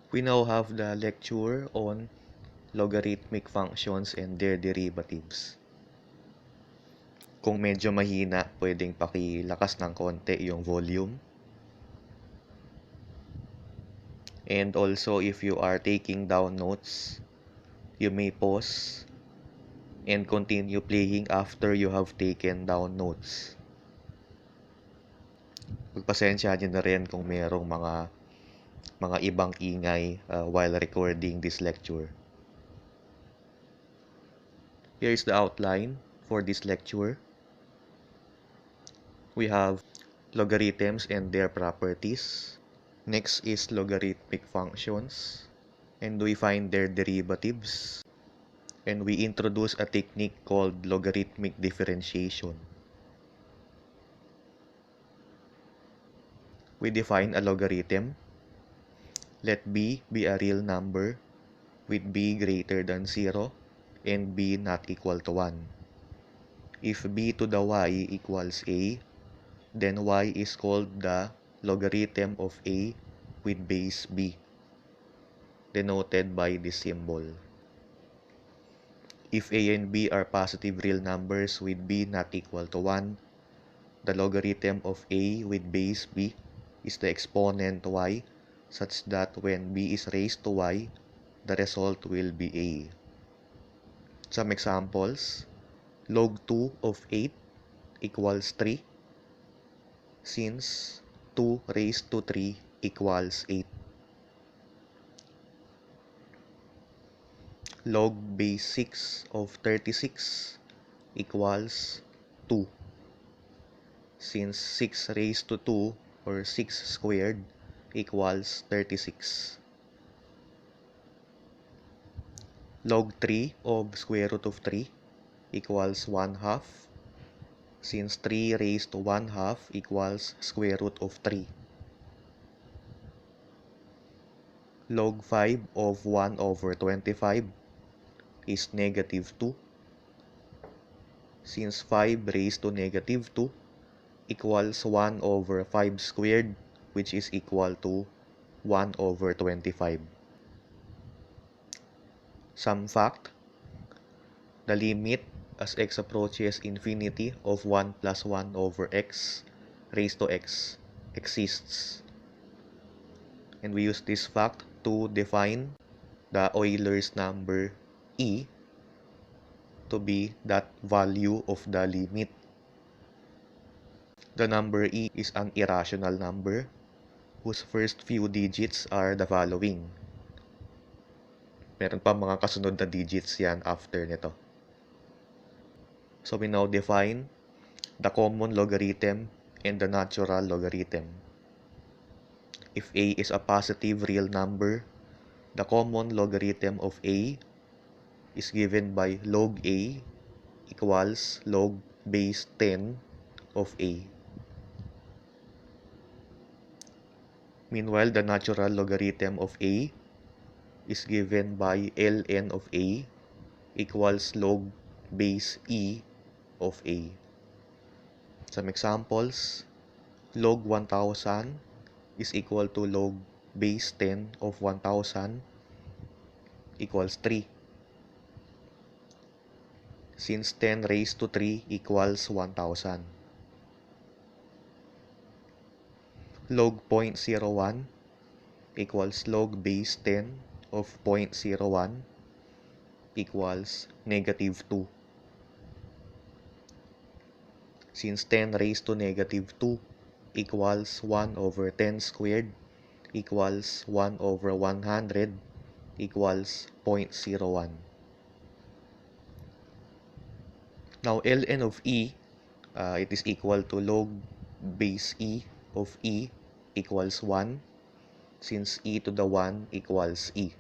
We now have the lecture on logarithmic functions and their derivatives. Kung medyo mahina, pwedeng pakilakas ng konti yung volume. And also, if you are taking down notes, you may pause and continue playing after you have taken down notes. Pagpasensya nyo na rin kung merong mga ibang ingay while recording this lecture. Here is the outline for this lecture. We have logarithms and their properties. Next is logarithmic functions. And we find their derivatives. And we introduce a technique called logarithmic differentiation. We define a logarithm. Let b be a real number with b greater than 0 and b not equal to 1. If b to the y equals a, then y is called the logarithm of a with base b, denoted by this symbol. If a and b are positive real numbers with b not equal to 1, the logarithm of a with base b is the exponent y, such that when b is raised to y, the result will be a. Some examples: log 2 of 8 equals 3, since 2 raised to 3 equals 8. Log base 6 of 36 equals 2, since 6 raised to 2 or 6 squared equals 36. Log 3 of square root of 3 equals 1/2, since 3 raised to 1/2 equals square root of 3. Log 5 of 1 over 25 is negative 2, since 5 raised to negative 2 equals 1 over 5 squared, which is equal to 1 over 25. Some fact: the limit as x approaches infinity of 1 plus 1 over x raised to x exists. And we use this fact to define the Euler's number e to be that value of the limit. The number e is an irrational number whose first few digits are the following. Meron pa mga kasunod na digits yan after nito. So we now define the common logarithm and the natural logarithm. If a is a positive real number, the common logarithm of a is given by log a equals log base 10 of a. Meanwhile, the natural logarithm of a is given by ln of a equals log base e of a. Some examples: log 1000 is equal to log base 10 of 1000 equals 3. Since 10 raised to 3 equals 1000. Log 0.01 equals log base 10 of 0.01 equals negative 2. Since 10 raised to negative 2 equals 1 over 10 squared equals 1 over 100 equals 0.01. Now, ln of e, it is equal to log base e of e equals 1, since e to the 1 equals e.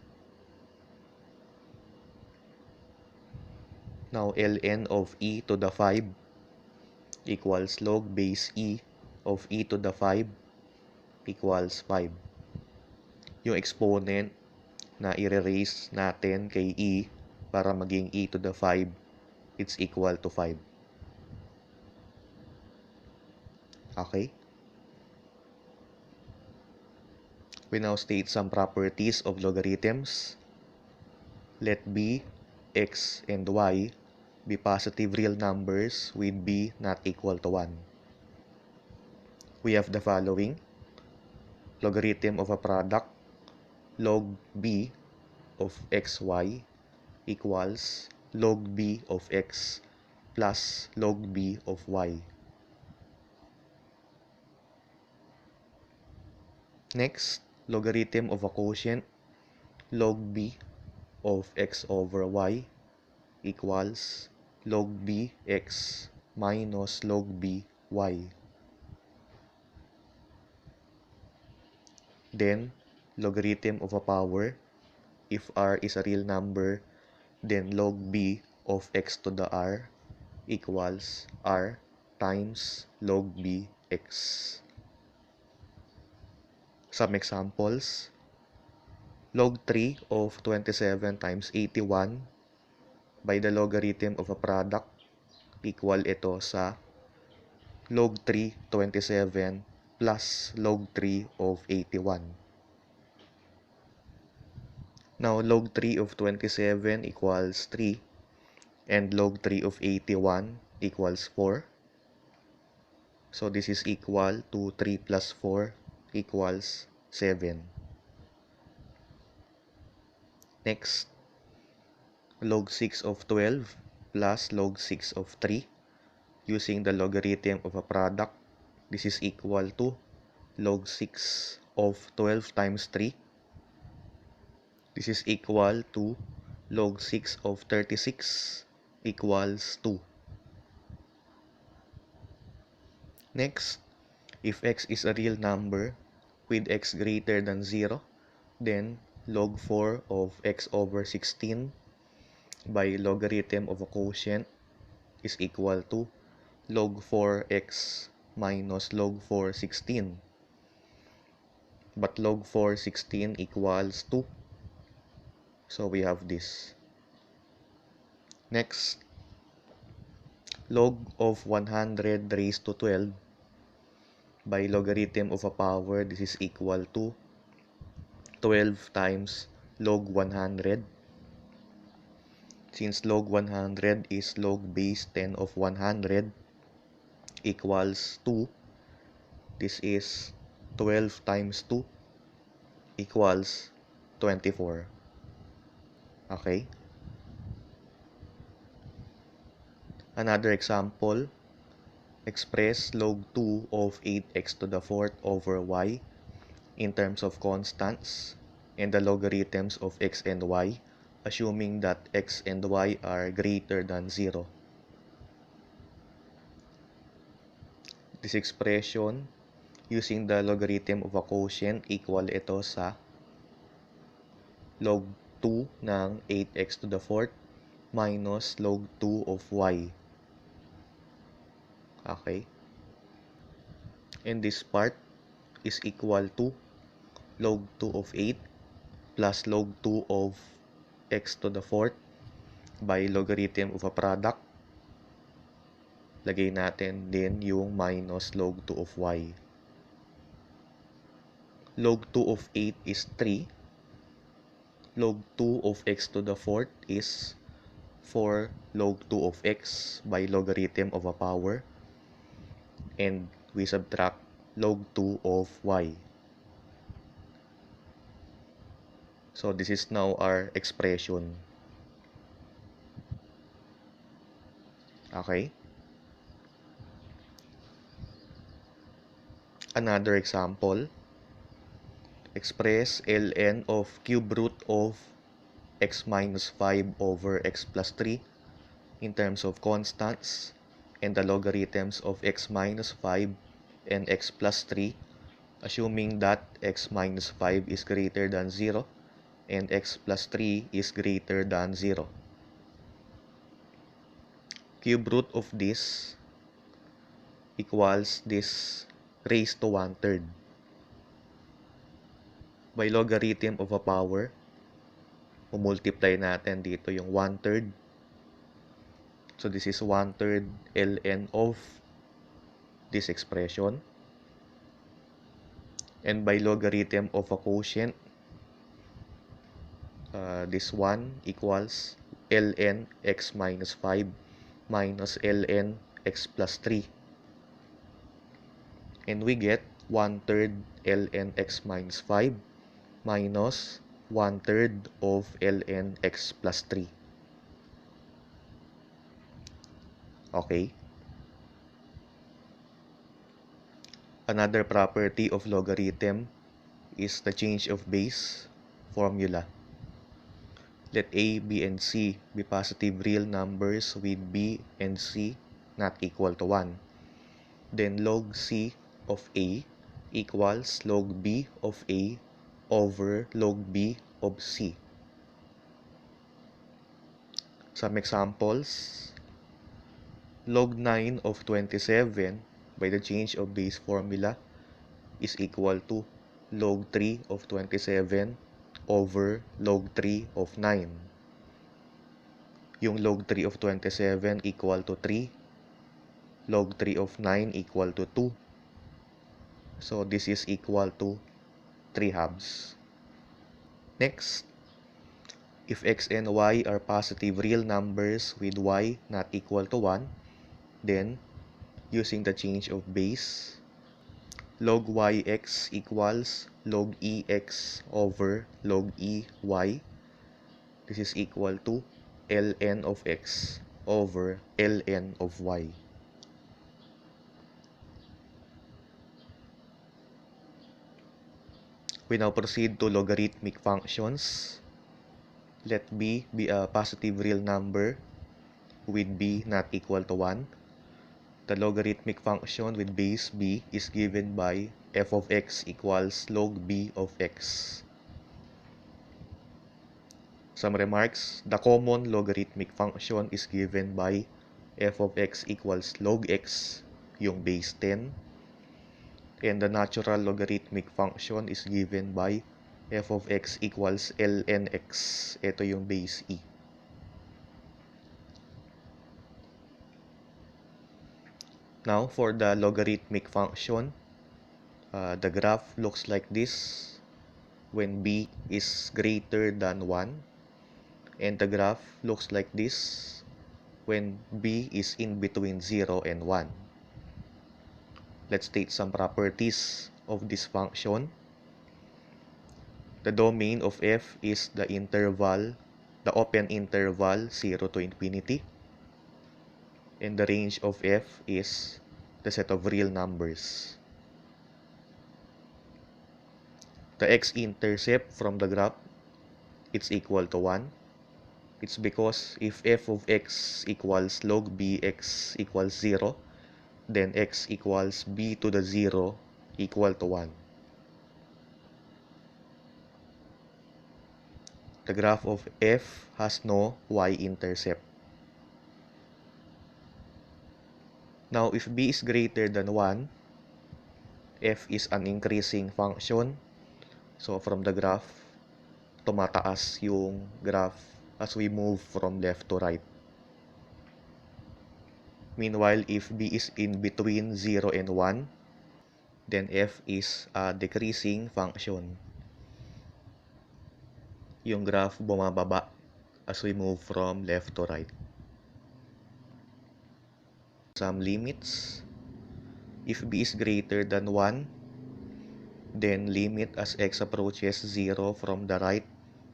Now, ln of e to the 5 equals log base e of e to the 5 equals 5. Yung exponent na i-raise natin kay e para maging e to the 5, it's equal to 5. Okay? We now state some properties of logarithms. Let b, x, and y be positive real numbers with b not equal to 1. We have the following. Logarithm of a product log b of xy equals log b of x plus log b of y. Next, logarithm of a quotient log b of x over y equals log b x minus log b y. Then, logarithm of a power. If r is a real number, then log b of x to the r equals r times log b x. Some examples. Log 3 of 27 times 81 by the logarithm of a product equal ito sa log 3 27 plus log 3 of 81. Now, log 3 of 27 equals 3 and log 3 of 81 equals 4. So, this is equal to 3 plus 4 equals 7. Next, log 6 of 12 plus log 6 of 3 using the logarithm of a product. This is equal to log 6 of 12 times 3. This is equal to log 6 of 36 equals 2. Next, if x is a real number with x greater than 0, then log 4 of x over 16 by logarithm of a quotient is equal to log 4x minus log 4 16. But log 4 16 equals 2. So we have this. Next, log of 100 raised to 12 by logarithm of a power. This is equal to 12 times log 100. Since log 100 is log base 10 of 100 equals 2, this is 12 times 2 equals 24. Okay? Another example, express log 2 of 8x to the 4th over y in terms of constants and the logarithms of x and y, assuming that x and y are greater than 0. This expression, using the logarithm of a quotient, equal ito sa log 2 ng 8x to the 4th minus log 2 of y. Okay? And this part is equal to log 2 of 8 plus log 2 of x to the 4th by logarithm of a product. Lagay natin din yung minus log 2 of y. Log 2 of 8 is 3. Log 2 of x to the 4th is 4 log 2 of x by logarithm of a power. And we subtract log 2 of y. So this is now our expression. Okay? Another example, express ln of cube root of x minus 5 over x plus 3 in terms of constants and the logarithms of x minus 5 and x plus 3, assuming that x minus 5 is greater than 0 and x plus 3 is greater than 0. Cube root of this equals this raised to 1/3. By logarithm of a power, multiply natin dito yung 1/3. So this is 1/3 ln of this expression. And by logarithm of a quotient, this one equals ln x minus 5 minus ln x plus 3. And we get 1/3 ln x minus 5 minus 1/3 of ln x plus 3. Okay. Another property of logarithm is the change of base formula. Let a, b, and c be positive real numbers with b and c not equal to 1. Then log c of a equals log b of a over log b of c. Some examples: log 9 of 27 by the change of base formula is equal to log 3 of 27 over log 3 of 9. Yung log 3 of 27 equal to 3, log 3 of 9 equal to 2. So this is equal to 3/2. Next, if x and y are positive real numbers with y not equal to 1, then using the change of base, log yx equals log ex over log ey. This is equal to ln of x over ln of y. We now proceed to logarithmic functions. Let b be a positive real number with b not equal to 1. The logarithmic function with base b is given by f of x equals log b of x. Some remarks: the common logarithmic function is given by f of x equals log x, yung base 10. And the natural logarithmic function is given by f of x equals ln x. Ito yung base e. Now, for the logarithmic function, the graph looks like this when b is greater than 1. And the graph looks like this when b is in between 0 and 1. Let's state some properties of this function. The domain of f is the open interval 0 to infinity. And the range of f is the set of real numbers. The x-intercept from the graph, it's equal to 1. It's because if f of x equals log bx equals 0, then x equals b to the 0 equal to 1. The graph of f has no y-intercept. Now, if b is greater than 1, f is an increasing function. So, from the graph, tumataas yung graph as we move from left to right. Meanwhile, if b is in between 0 and 1, then f is a decreasing function. Yung graph bumababa as we move from left to right. Some limits. If b is greater than 1, then limit as x approaches 0 from the right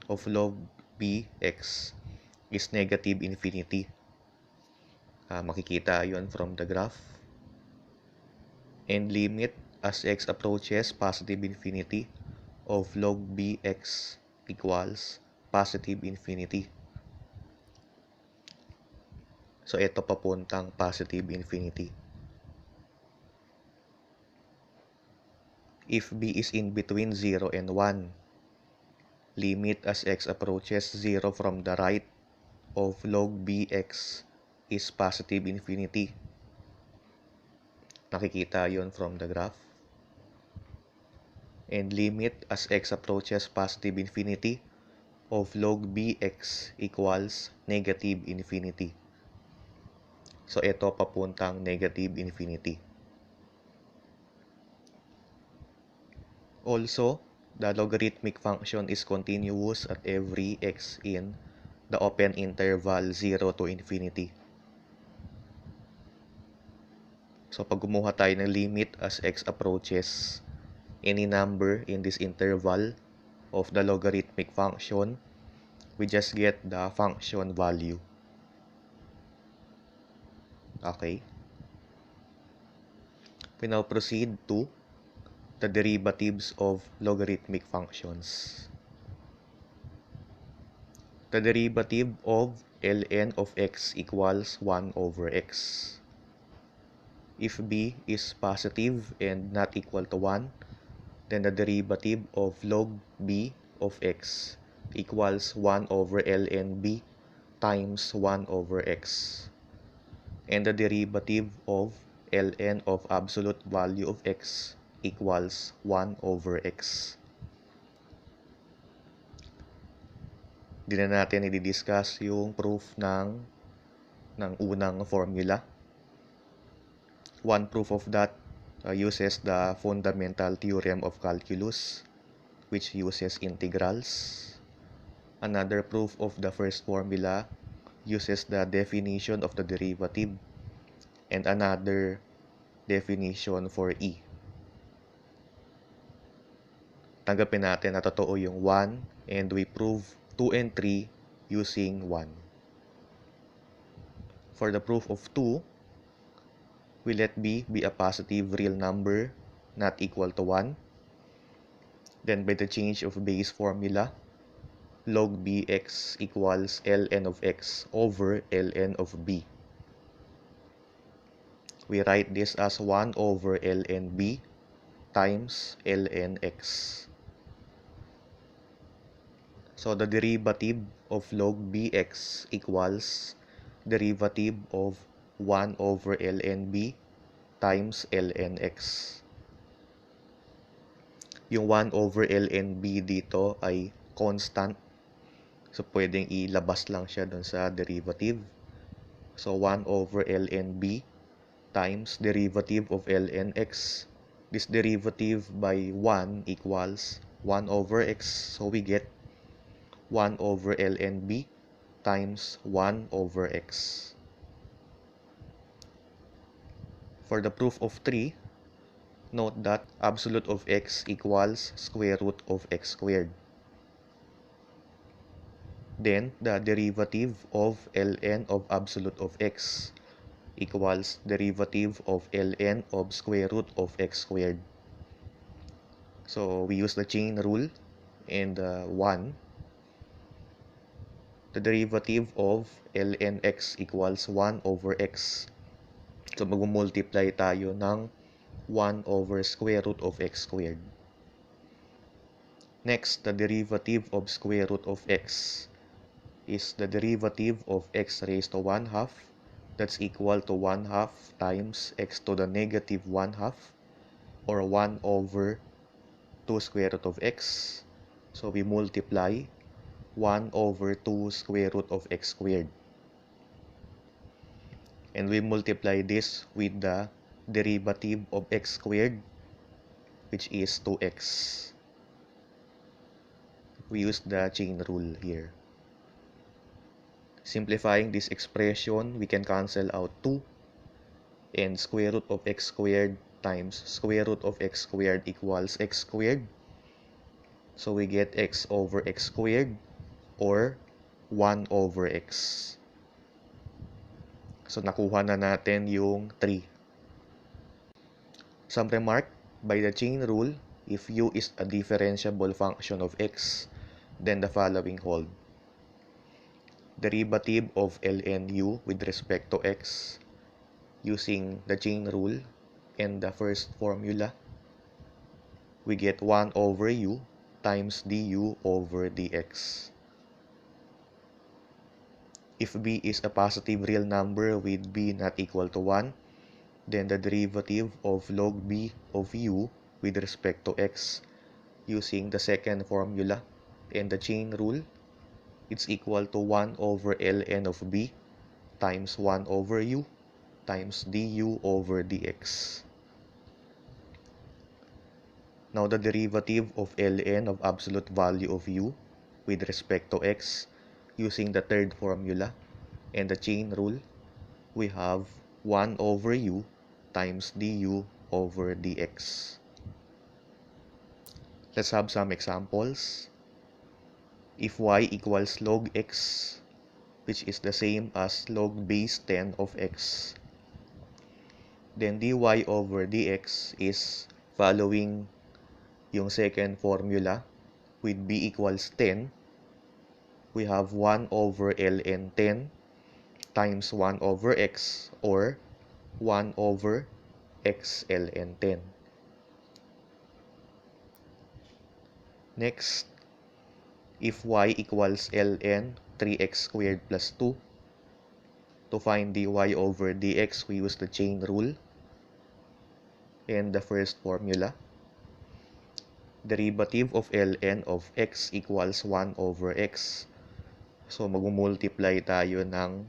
of log bx is negative infinity. Makikita yon from the graph. And limit as x approaches positive infinity of log bx equals positive infinity. So, ito papuntang positive infinity. If b is in between 0 and 1, limit as x approaches 0 from the right of log bx is positive infinity. Nakikita yon from the graph. And limit as x approaches positive infinity of log bx equals negative infinity. So, ito papuntang negative infinity. Also, the logarithmic function is continuous at every x in the open interval 0 to infinity. So pag kumuha tayo ng limit as x approaches any number in this interval of the logarithmic function, we just get the function value. Okay. We now proceed to the derivatives of logarithmic functions. The derivative of ln of x equals 1 over x. If b is positive and not equal to 1, then the derivative of log b of x equals 1 over ln b times 1 over x. And the derivative of ln of absolute value of x equals 1 over x. Di na natin i-discuss yung proof ng unang formula. One proof of that uses the fundamental theorem of calculus, which uses integrals. Another proof of the first formula uses the definition of the derivative, and another definition for e. Tanggapin natin na totoo yung 1, and we prove 2 and 3 using 1. For the proof of 2, we let b be a positive real number not equal to 1. Then by the change of base formula, log bx equals ln of x over ln of b. We write this as 1 over ln b times ln x. So the derivative of log bx equals derivative of 1 over ln b times ln x. Yung 1 over ln b dito ay constant. So pwedeng ilabas lang siya dun sa derivative. So 1 over ln b times derivative of ln x. This derivative by 1 equals 1 over x. So we get 1 over ln b times 1 over x. For the proof of 3, note that absolute of x equals square root of x squared. Then, the derivative of ln of absolute of x equals derivative of ln of square root of x squared. So, we use the chain rule and 1. The derivative of ln x equals 1 over x. So, mag-multiply tayo ng 1 over square root of x squared. Next, the derivative of square root of x is the derivative of x raised to 1 half. That's equal to 1 half times x to the negative 1 half, or 1 over 2 square root of x. So we multiply 1 over 2 square root of x squared. And we multiply this with the derivative of x squared, which is 2x. We use the chain rule here. Simplifying this expression, we can cancel out 2, and square root of x squared times square root of x squared equals x squared. So we get x over x squared, or 1 over x. So nakuha na natin yung 3. Some remark, by the chain rule, if u is a differentiable function of x, then the following hold. Derivative of ln u with respect to x using the chain rule and the first formula, we get 1 over u times du over dx. If b is a positive real number with b not equal to 1, then the derivative of log b of u with respect to x using the second formula and the chain rule, it's equal to 1 over ln of b times 1 over u times du over dx. Now the derivative of ln of absolute value of u with respect to x using the third formula and the chain rule, we have 1 over u times du over dx. Let's have some examples. If y equals log x, which is the same as log base 10 of x, then dy over dx is following yung second formula with b equals 10. We have 1 over ln 10 times 1 over x or 1 over x ln 10. Next, if y equals ln 3x squared plus 2, to find dy over dx, we use the chain rule and the first formula. Derivative of ln of x equals 1 over x. So, mag-multiply tayo ng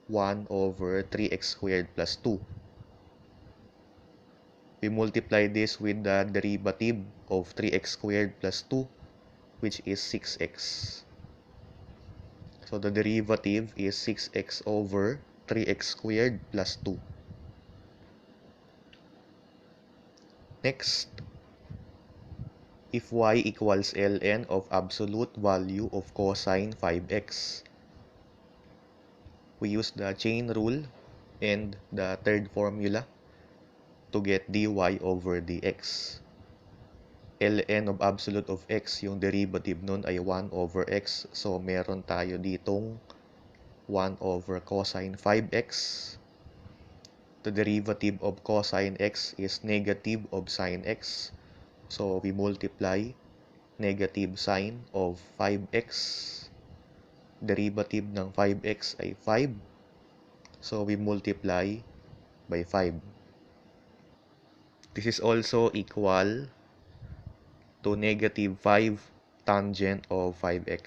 1 over 3x squared plus 2. We multiply this with the derivative of 3x squared plus 2, which is 6x. So, the derivative is 6x over 3x squared plus 2. Next, if y equals ln of absolute value of cosine 5x, we use the chain rule and the third formula to get dy over dx. ln of absolute of x, yung derivative nun ay 1 over x. So, meron tayo ditong 1 over cosine 5x. The derivative of cosine x is negative of sine x. So, we multiply negative sine of 5x. Derivative ng 5x ay 5. So, we multiply by 5. This is also equal to negative 5 tangent of 5x.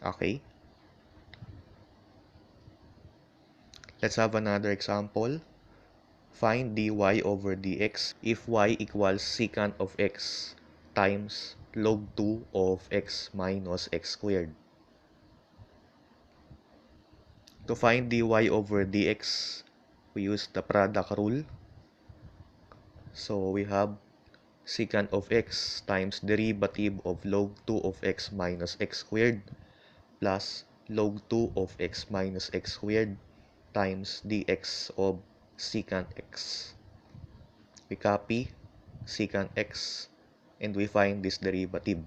Okay. Let's have another example. Find dy over dx if y equals secant of x times log 2 of x minus x squared. To find dy over dx, we use the product rule. So we have secant of x times derivative of log 2 of x minus x squared plus log 2 of x minus x squared times dx of secant x. We copy secant x and we find this derivative.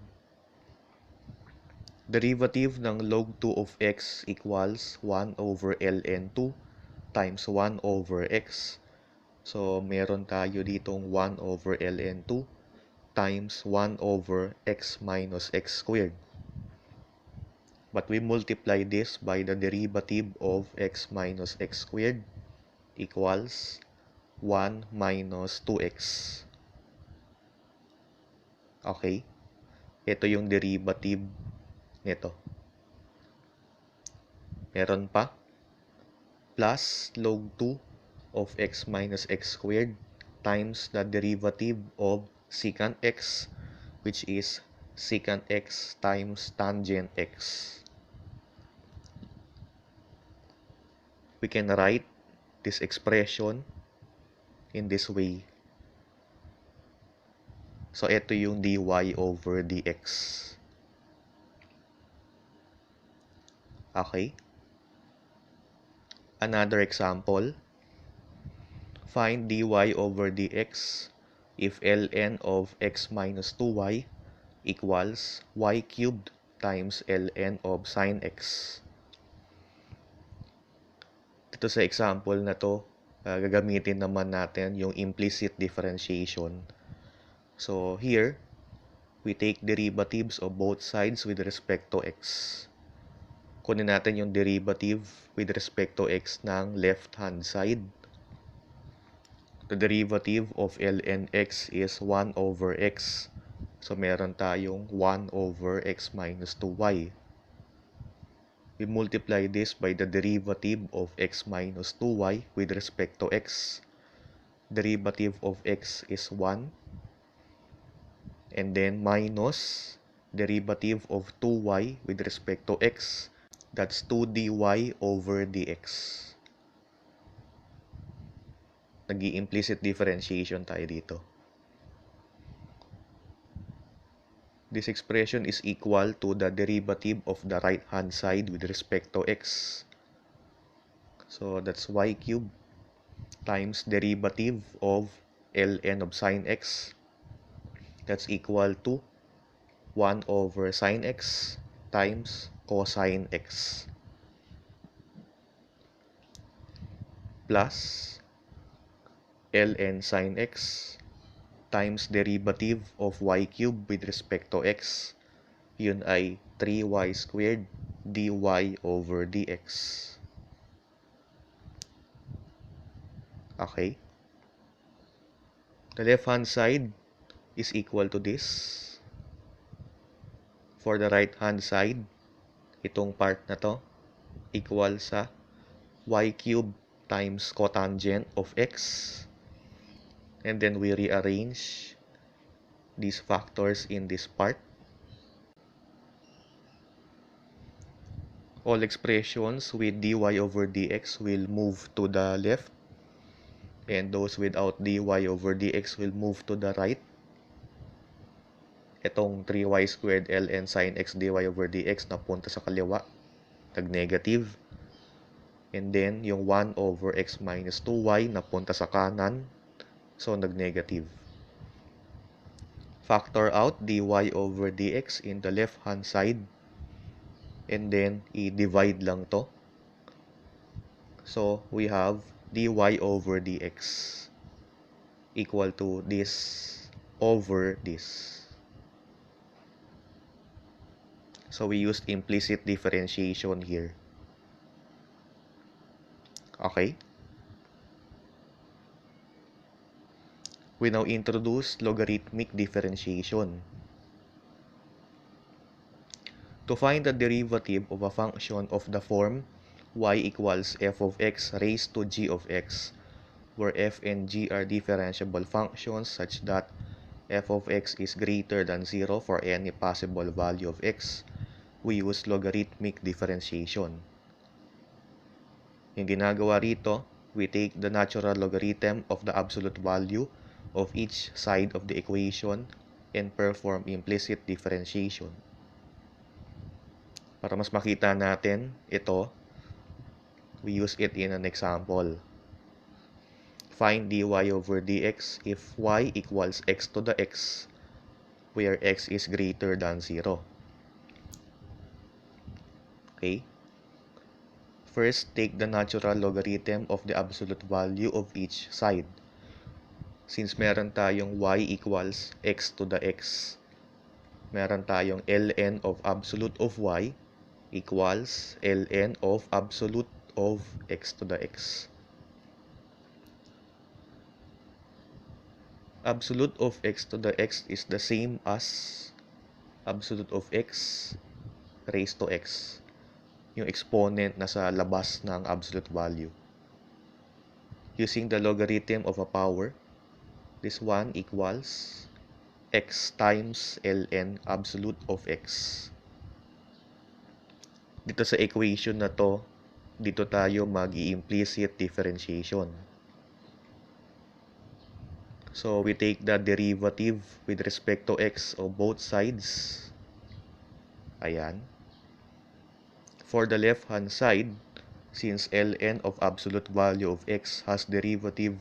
Derivative ng log 2 of x equals 1 over ln 2 times 1 over x. So, meron tayo ditong 1 over ln 2 times 1 over x minus x squared. But we multiply this by the derivative of x minus x squared equals 1 minus 2x. Okay? Ito yung derivative nito. Meron pa plus log 2 of x minus x squared times the derivative of secant x, which is secant x times tangent x. We can write this expression in this way. So, ito yung dy over dx. Okay? Another example. Find dy over dx if ln of x minus 2y equals y cubed times ln of sine x. Dito sa example na to, gagamitin naman natin yung implicit differentiation. So, here, we take derivatives of both sides with respect to x. Kunin natin yung derivative with respect to x ng left-hand side. The derivative of ln x is 1 over x. So, meron tayong 1 over x minus 2y. We multiply this by the derivative of x minus 2y with respect to x. derivative of x is 1. And then minus derivative of 2y with respect to x. That's 2 dy over dx. Nag-i-implicit differentiation tayo dito. This expression is equal to the derivative of the right-hand side with respect to x. So that's y cubed times derivative of ln of sine x. That's equal to 1 over sine x times cosine x. Plus ln sine x times derivative of y cubed with respect to x. Yun ay 3y squared dy over dx. Okay. The left-hand side is equal to this. For the right-hand side, itong part na to equal sa y cubed times cotangent of x. And then we rearrange these factors in this part. All expressions with dy over dx will move to the left. And those without dy over dx will move to the right. Itong 3y squared ln sin x dy over dx napunta sa kaliwa. Nag-negative. And then, yung 1 over x minus 2y napunta sa kanan. So, nag-negative. Factor out dy over dx in the left-hand side. And then, i-divide lang to. So, we have dy over dx equal to this over this. So, we used implicit differentiation here. Okay? We now introduce logarithmic differentiation. To find the derivative of a function of the form y equals f of x raised to g of x, where f and g are differentiable functions such that f of x is greater than 0 for any possible value of x, we use logarithmic differentiation. Yung ginagawa rito, we take the natural logarithm of the absolute value of each side of the equation and perform implicit differentiation. Para mas makita natin ito, we use it in an example. Find dy over dx if y equals x to the x, where x is greater than 0. Okay? First, take the natural logarithm of the absolute value of each side. Since meron tayong y equals x to the x, meron tayong ln of absolute of y equals ln of absolute of x to the x. Absolute of x to the x is the same as absolute of x raised to x. Yung exponent na sa labas ng absolute value. Using the logarithm of a power, this one equals x times ln absolute of x. Dito sa equation na to, dito tayo mag-i-implicit differentiation. So, we take the derivative with respect to x of both sides. Ayan. For the left-hand side, since ln of absolute value of x has derivative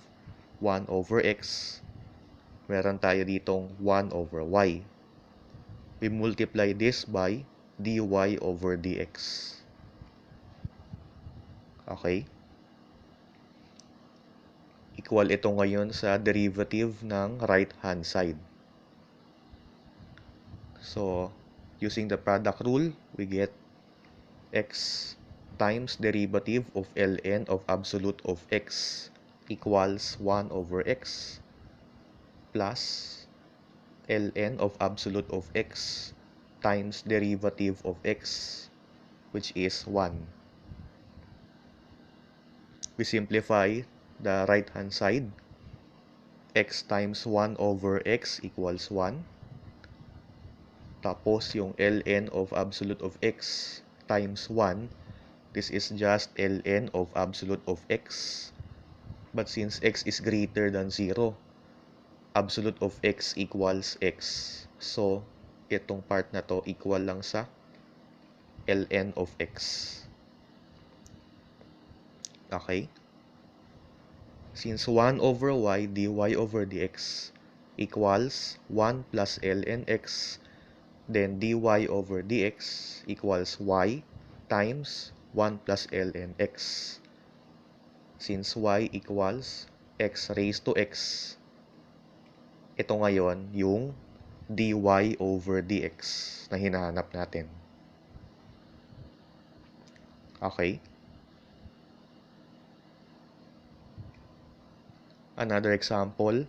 1 over x, meron tayo ditong 1 over y. We multiply this by dy over dx. Okay? Equal ito ngayon sa derivative ng right-hand side. So, using the product rule, we get x times derivative of ln of absolute of x equals 1 over x plus ln of absolute of x times derivative of x, which is 1. We simplify the right-hand side. x times 1 over x equals 1. Tapos yung ln of absolute of x times 1, this is just ln of absolute of x. But since x is greater than 0, absolute of x equals x. So, itong part na to equal lang sa ln of x. Okay? Since 1 over y dy over dx equals 1 plus ln x, then dy over dx equals y times 1 plus ln x. Since y equals x raised to x, ito ngayon yung dy over dx na hinahanap natin. Okay? Another example,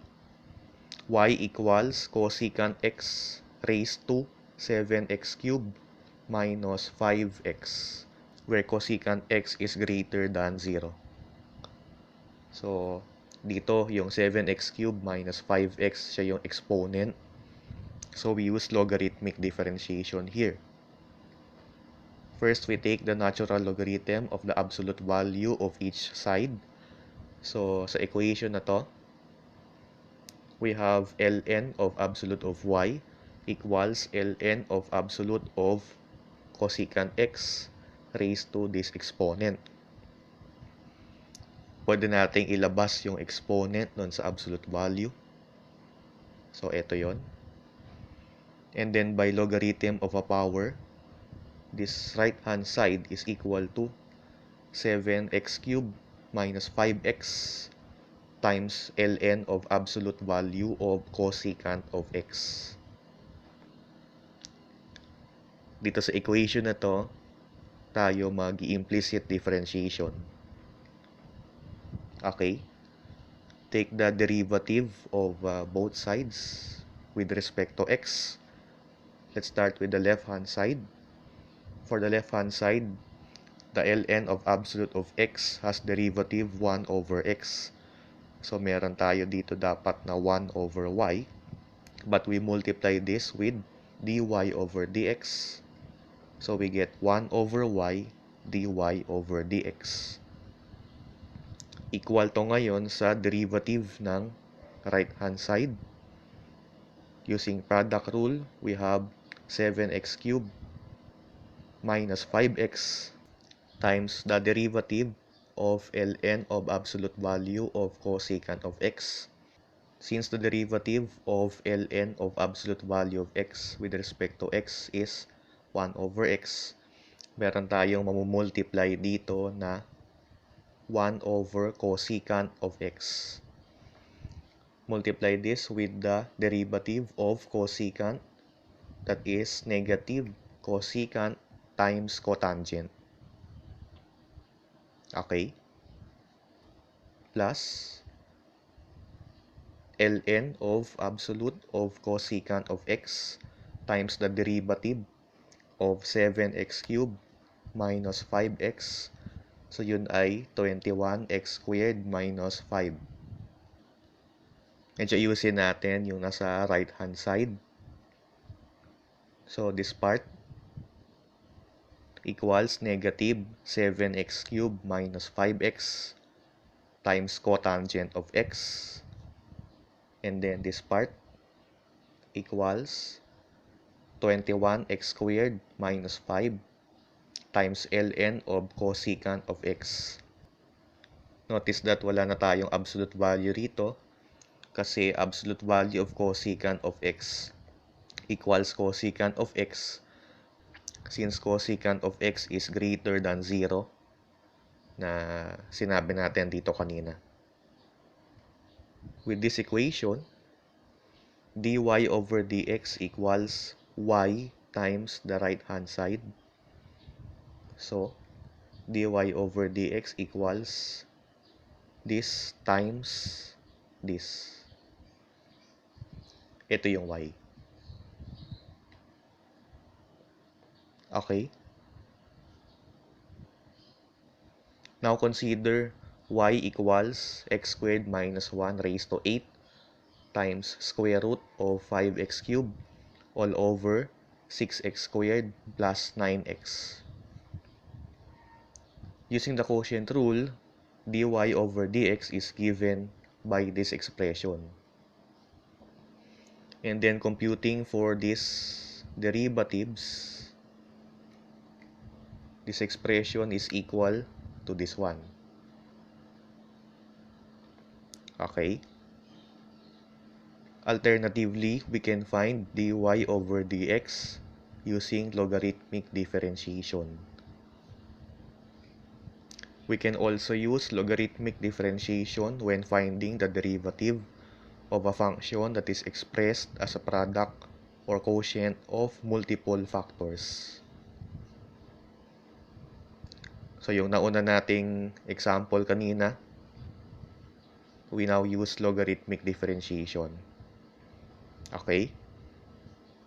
y equals cosecant x raised to 7x cubed minus 5x, where cosecant x is greater than 0. So, dito yung 7x cubed minus 5x, siya yung exponent. So, we use logarithmic differentiation here. First, we take the natural logarithm of the absolute value of each side. So, sa equation na to, we have ln of absolute of y equals ln of absolute of cosecant x raised to this exponent. Pwede nating ilabas yung exponent nun sa absolute value. So, ito yon. And then, by logarithm of a power, this right-hand side is equal to 7x cubed minus 5x times ln of absolute value of cosecant of x. Dito sa equation na to, tayo mag-implicit differentiation. Okay? Take the derivative of both sides with respect to x. Let's start with the left-hand side. For the left-hand side, the ln of absolute of x has derivative 1 over x. So, meron tayo dito dapat na 1 over y. But we multiply this with dy over dx. So, we get 1 over y dy over dx. Equal to ngayon sa derivative ng right-hand side. Using product rule, we have 7x cubed minus 5x times the derivative of ln of absolute value of cosecant of x. Since the derivative of ln of absolute value of x with respect to x is 1 over x, meron tayong mamumultiply dito na 1 over cosecant of x. Multiply this with the derivative of cosecant, that is negative cosecant times cotangent. Okay? Plus ln of absolute of cosecant of x times the derivative of 7x cubed minus 5x. So, yun ay 21x squared minus 5. Medyo ayusin natin yung nasa right-hand side. So, this part equals negative 7x cubed minus 5x times cotangent of x. And then this part equals 21x squared minus 5 times ln of cosecant of x. Notice that wala na tayong absolute value rito kasi absolute value of cosecant of x equals cosecant of x. Since cosecant of x is greater than 0 na sinabi natin dito kanina. With this equation, dy over dx equals y times the right-hand side. So, dy over dx equals this times this. Ito yung y. Okay? Now, consider y equals x squared minus 1 raised to 8 times square root of 5x cubed all over 6x squared plus 9x. Using the quotient rule, dy over dx is given by this expression. And then computing for these derivatives, this expression is equal to this one. Okay? Alternatively, we can find dy over dx using logarithmic differentiation. We can also use logarithmic differentiation when finding the derivative of a function that is expressed as a product or quotient of multiple factors. So yung nauna nating example kanina, we now use logarithmic differentiation. Okay?